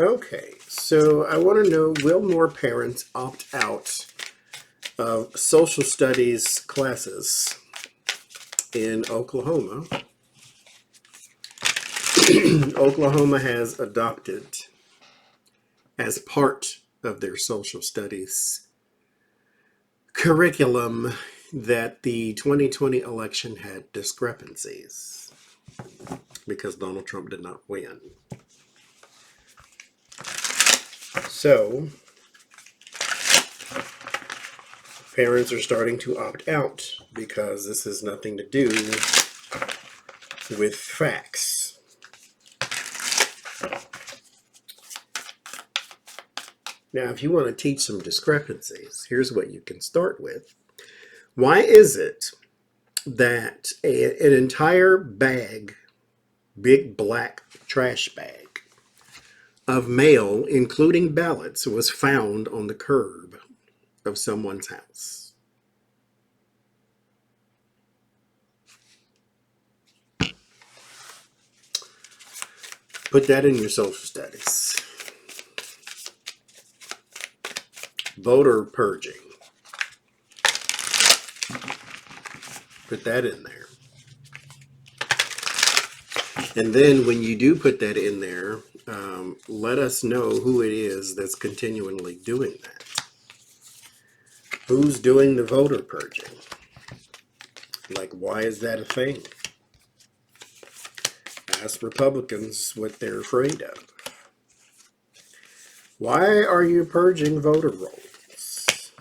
Okay, so I want to know, will more parents opt out of social studies classes in Oklahoma? Oklahoma has adopted as part of their social studies curriculum that the 2020 election had discrepancies because Donald Trump did not win. So, parents are starting to opt out because this has nothing to do with facts. Now, if you want to teach some discrepancies, here's what you can start with. Why is it that an entire bag, big black trash bag, of mail, including ballots, was found on the curb of someone's house? Put that in your social studies. Voter purging. Put that in there. And then when you do put that in there, let us know who it is that's continually doing that. Who's doing the voter purging? Like, why is that a thing? Ask Republicans what they're afraid of. Why are you purging voter rolls?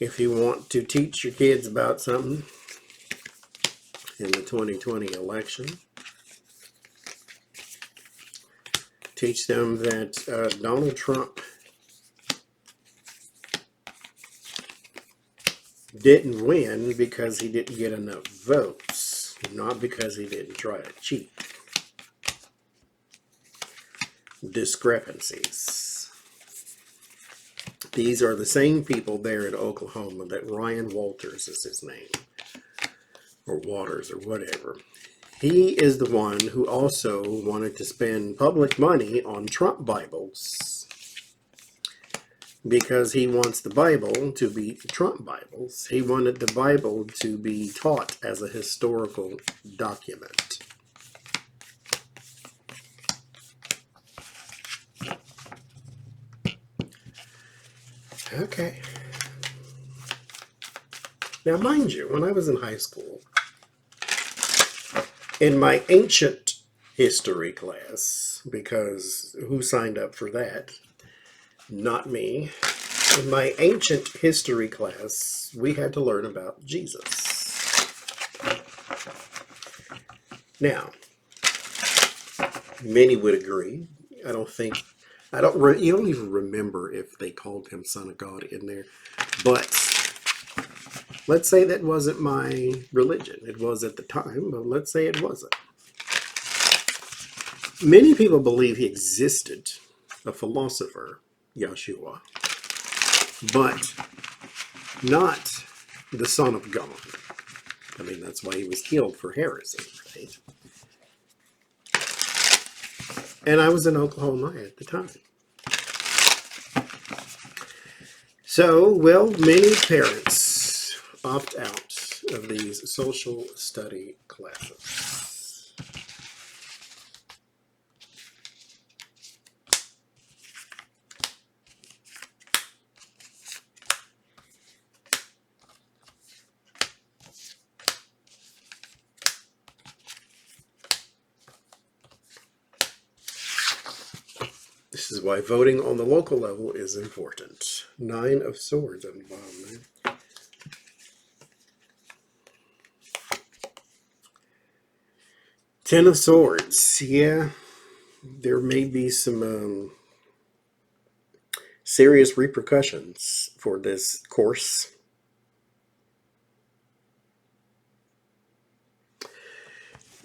If you want to teach your kids about something in the 2020 election, teach them that Donald Trump didn't win because he didn't get enough votes, not because he didn't try to cheat. Discrepancies. These are the same people there in Oklahoma that Ryan Walters is his name, or Waters, or whatever. He is the one who also wanted to spend public money on Trump Bibles because he wants the Bible to be Trump Bibles. He wanted the Bible to be taught as a historical document. Okay. Now, mind you, when I was in high school, in my ancient history class, because who signed up for that? Not me. In my ancient history class, we had to learn about Jesus. Now, many would agree. You don't even remember if they called him Son of God in there. But let's say that wasn't my religion. It was at the time, but let's say it wasn't. Many people believe he existed, a philosopher, Yeshua, but not the Son of God. I mean, that's why he was killed for heresy, right? And I was in Oklahoma at the time. So, well, many parents opt out of these social study classes. This is why voting on the local level is important. 9 of Swords on the bottom there. Ten of Swords. Yeah, there may be some serious repercussions for this course.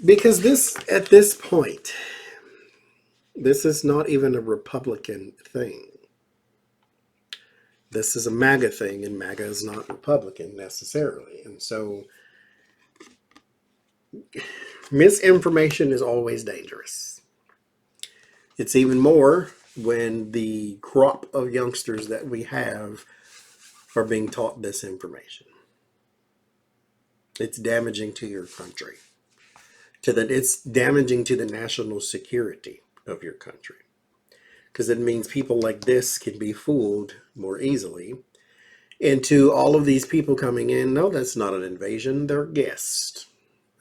Because at this point, this is not even a Republican thing. This is a MAGA thing, and MAGA is not Republican necessarily. And so misinformation is always dangerous. It's even more when the crop of youngsters that we have are being taught this information. It's damaging to your country. It's damaging to the national security of your country. Because it means people like this can be fooled more easily into all of these people coming in. No, that's not an invasion, they're guests.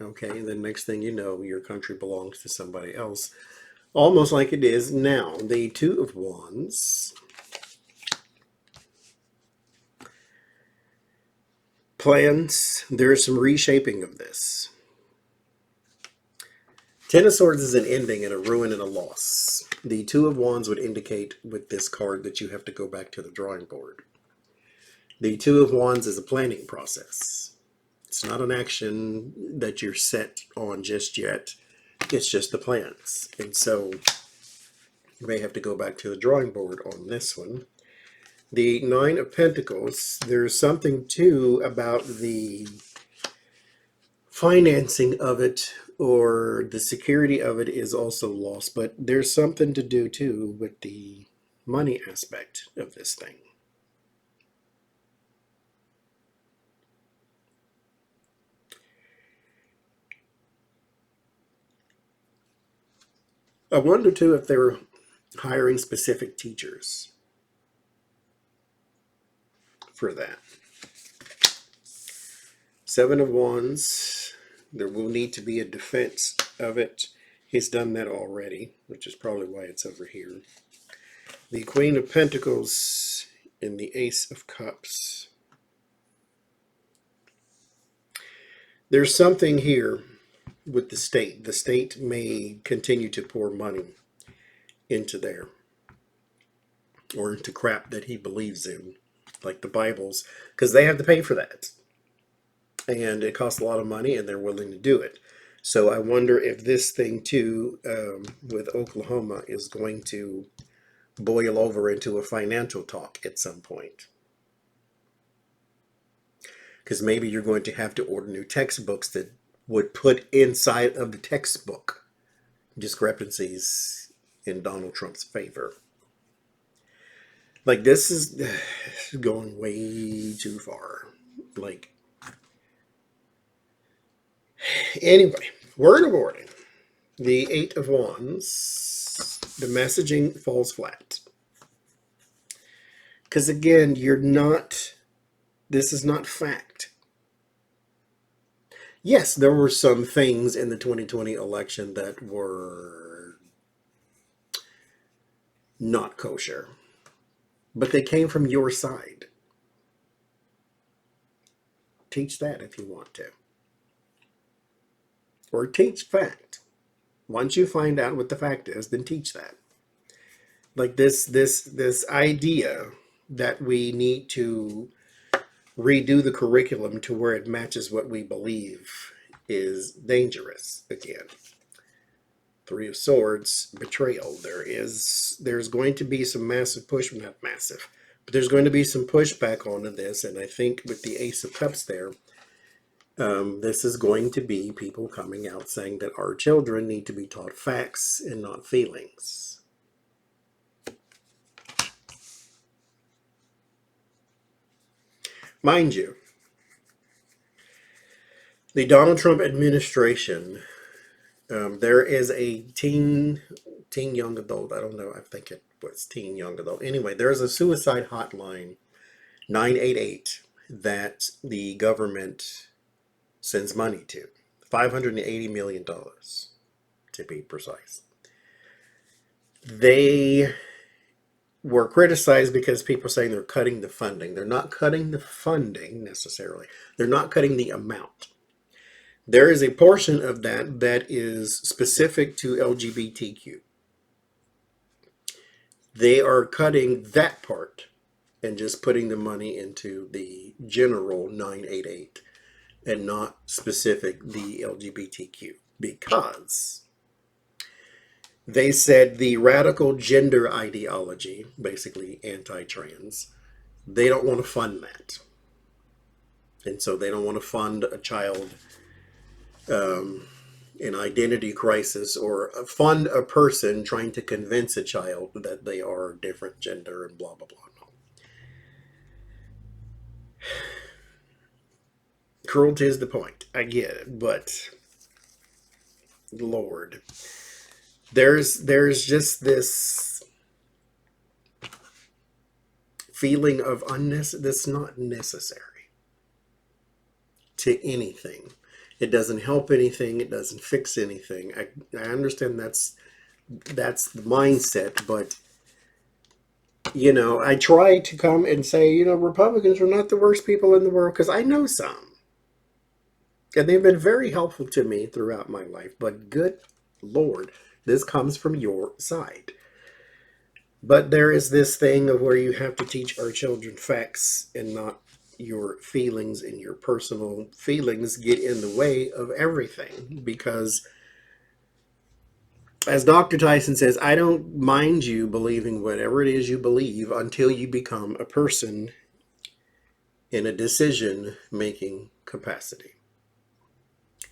Okay, the next thing you know, your country belongs to somebody else. Almost like it is now. The Two of Wands. Plans, there's some reshaping of this. Ten of Swords is an ending and a ruin and a loss. The Two of Wands would indicate with this card that you have to go back to the drawing board. The Two of Wands is a planning process. It's not an action that you're set on just yet. It's just the plans. And so you may have to go back to the drawing board on this one. The Nine of Pentacles, there's something too about the financing of it or the security of it is also lost, but there's something to do too with the money aspect of this thing. I wonder too if they're hiring specific teachers for that. Seven of Wands, there will need to be a defense of it. He's done that already, which is probably why it's over here. The Queen of Pentacles and the Ace of Cups. There's something here with the state. The state may continue to pour money into there or into crap that he believes in, like the Bibles, because they have to pay for that. And it costs a lot of money and they're willing to do it. So I wonder if this thing too with Oklahoma is going to boil over into a financial talk at some point. Because maybe you're going to have to order new textbooks that would put inside of the textbook discrepancies in Donald Trump's favor. Like, this is going way too far. Like, anyway, word of warning. The Eight of Wands, the messaging falls flat. Because again, this is not fact. Yes, there were some things in the 2020 election that were not kosher, but they came from your side. Teach that if you want to. Or teach fact. Once you find out what the fact is, then teach that. Like this idea that we need to redo the curriculum to where it matches what we believe is dangerous again. Three of Swords, betrayal. There's going to be some massive push, not massive, but there's going to be some pushback onto this, and I think with the Ace of Cups there, this is going to be people coming out saying that our children need to be taught facts and not feelings. Mind you, the Donald Trump administration, there is a teen young adult, I don't know, I think it was teen young adult. Anyway, there's a suicide hotline, 988, that the government sends money to. $580 million, to be precise. They were criticized because people are saying they're cutting the funding. They're not cutting the funding necessarily. They're not cutting the amount. There is a portion of that that is specific to LGBTQ. They are cutting that part and just putting the money into the general 988 and not specific the LGBTQ, because they said the radical gender ideology, basically anti-trans, they don't want to fund that. And so they don't want to fund a child an identity crisis or fund a person trying to convince a child that they are a different gender and blah, blah, blah. Cruelty is the point. I get it, but Lord, there's just this feeling of that's not necessary to anything. It doesn't help anything. It doesn't fix anything. I understand that's the mindset, but I try to come and say, Republicans are not the worst people in the world because I know some. And they've been very helpful to me throughout my life. But good Lord, this comes from your side. But there is this thing of where you have to teach our children facts and not your feelings, and your personal feelings get in the way of everything. Because as Dr. Tyson says, I don't mind you believing whatever it is you believe until you become a person in a decision-making capacity.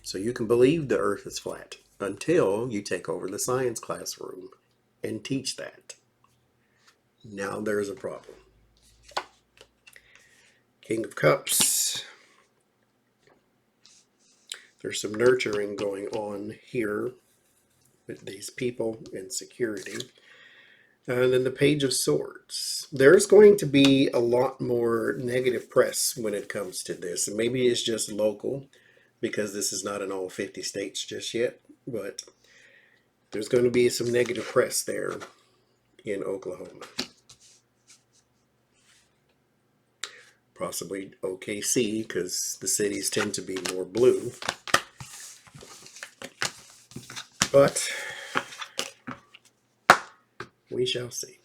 So you can believe the earth is flat until you take over the science classroom and teach that. Now there's a problem. King of Cups. There's some nurturing going on here with these people and security. And then the Page of Swords. There's going to be a lot more negative press when it comes to this. And maybe it's just local because this is not in all 50 states just yet. But there's going to be some negative press there in Oklahoma. Possibly OKC because the cities tend to be more blue. But we shall see.